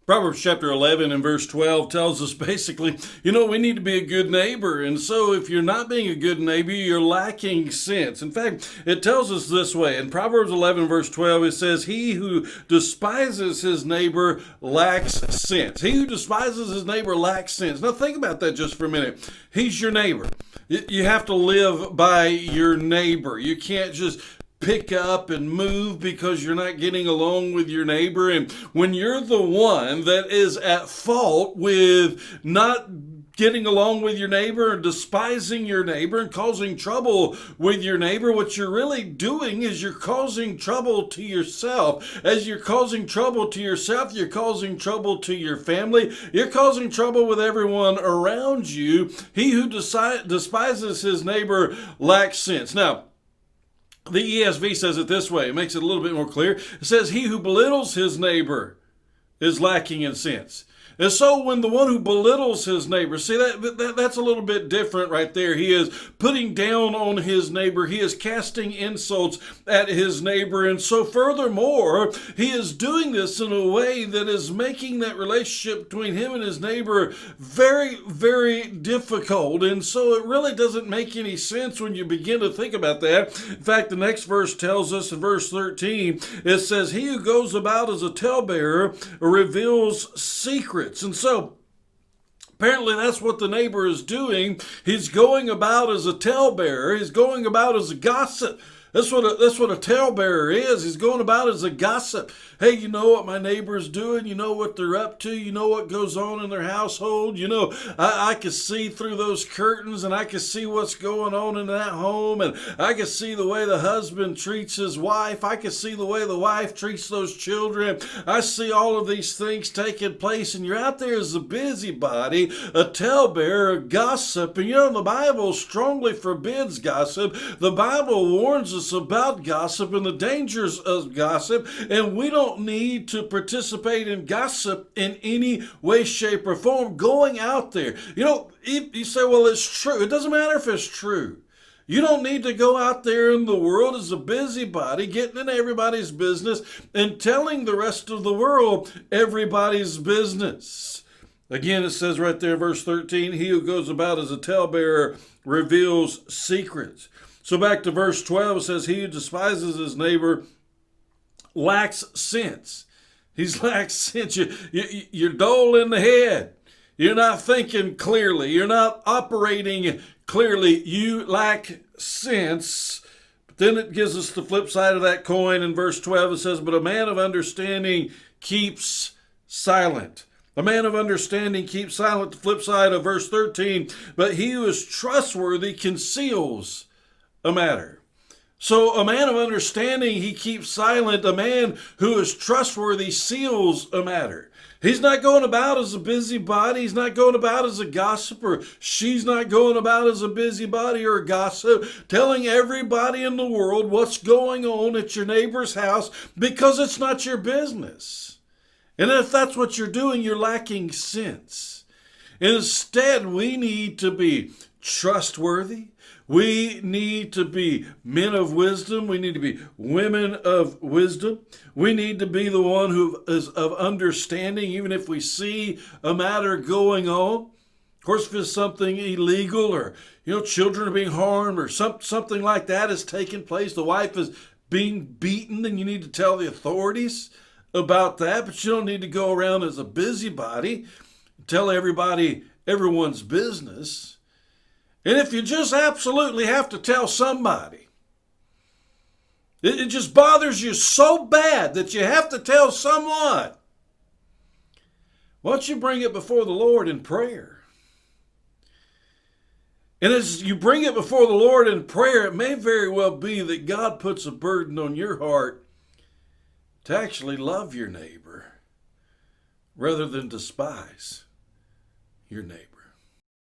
Proverbs chapter 11 and verse 12 tells us basically, we need to be a good neighbor. And so if you're not being a good neighbor, you're lacking sense. In fact, it tells us this way. In Proverbs 11 verse 12, it says, he who despises his neighbor lacks sense. He who despises his neighbor lacks sense. Now think about that just for a minute. He's your neighbor. You have to live by your neighbor. You can't just pick up and move because you're not getting along with your neighbor. And when you're the one that is at fault with not getting along with your neighbor and despising your neighbor and causing trouble with your neighbor, what you're really doing is you're causing trouble to yourself. As you're causing trouble to yourself, you're causing trouble to your family. You're causing trouble with everyone around you. He who despises his neighbor lacks sense. Now, the ESV says it this way. It makes it a little bit more clear. It says, he who belittles his neighbor is lacking in sense. And so when the one who belittles his neighbor, see that's a little bit different right there. He is putting down on his neighbor. He is casting insults at his neighbor. And so furthermore, he is doing this in a way that is making that relationship between him and his neighbor very, very difficult. And so it really doesn't make any sense when you begin to think about that. In fact, the next verse tells us in verse 13, it says, he who goes about as a talebearer reveals secrets. And so apparently that's what the neighbor is doing. He's going about as a talebearer. He's going about as a gossip. That's what a talebearer is. He's going about as a gossip. Hey, you know what my neighbor's doing? You know what they're up to? You know what goes on in their household? I can see through those curtains and I can see what's going on in that home. And I can see the way the husband treats his wife. I can see the way the wife treats those children. I see all of these things taking place. And you're out there as a busybody, a talebearer, a gossip. And the Bible strongly forbids gossip. The Bible warns us about gossip and the dangers of gossip, and we don't need to participate in gossip in any way, shape, or form. Going out there, you say, well, it's true. It doesn't matter if it's true. You don't need to go out there in the world as a busybody, getting in everybody's business and telling the rest of the world everybody's business. Again, it says right there, verse 13, he who goes about as a talebearer reveals secrets. So back to verse 12, it says, he who despises his neighbor lacks sense. He's lacks sense. You're dull in the head. You're not thinking clearly. You're not operating clearly. You lack sense. But then it gives us the flip side of that coin. In verse 12, it says, but a man of understanding keeps silent. A man of understanding keeps silent. The flip side of verse 13, but he who is trustworthy conceals a matter. So a man of understanding, he keeps silent. A man who is trustworthy seals a matter. He's not going about as a busybody. He's not going about as a gossiper. She's not going about as a busybody or a gossip, telling everybody in the world what's going on at your neighbor's house because it's not your business. And if that's what you're doing, you're lacking sense. Instead, we need to be trustworthy. We need to be men of wisdom. We need to be women of wisdom. We need to be the one who is of understanding, even if we see a matter going on. Of course, if it's something illegal or, children are being harmed or something like that is taking place, the wife is being beaten, then you need to tell the authorities about that. But you don't need to go around as a busybody, tell everybody everyone's business. And if you just absolutely have to tell somebody, it just bothers you so bad that you have to tell someone, why don't you bring it before the Lord in prayer? And as you bring it before the Lord in prayer, it may very well be that God puts a burden on your heart to actually love your neighbor rather than despise your neighbor.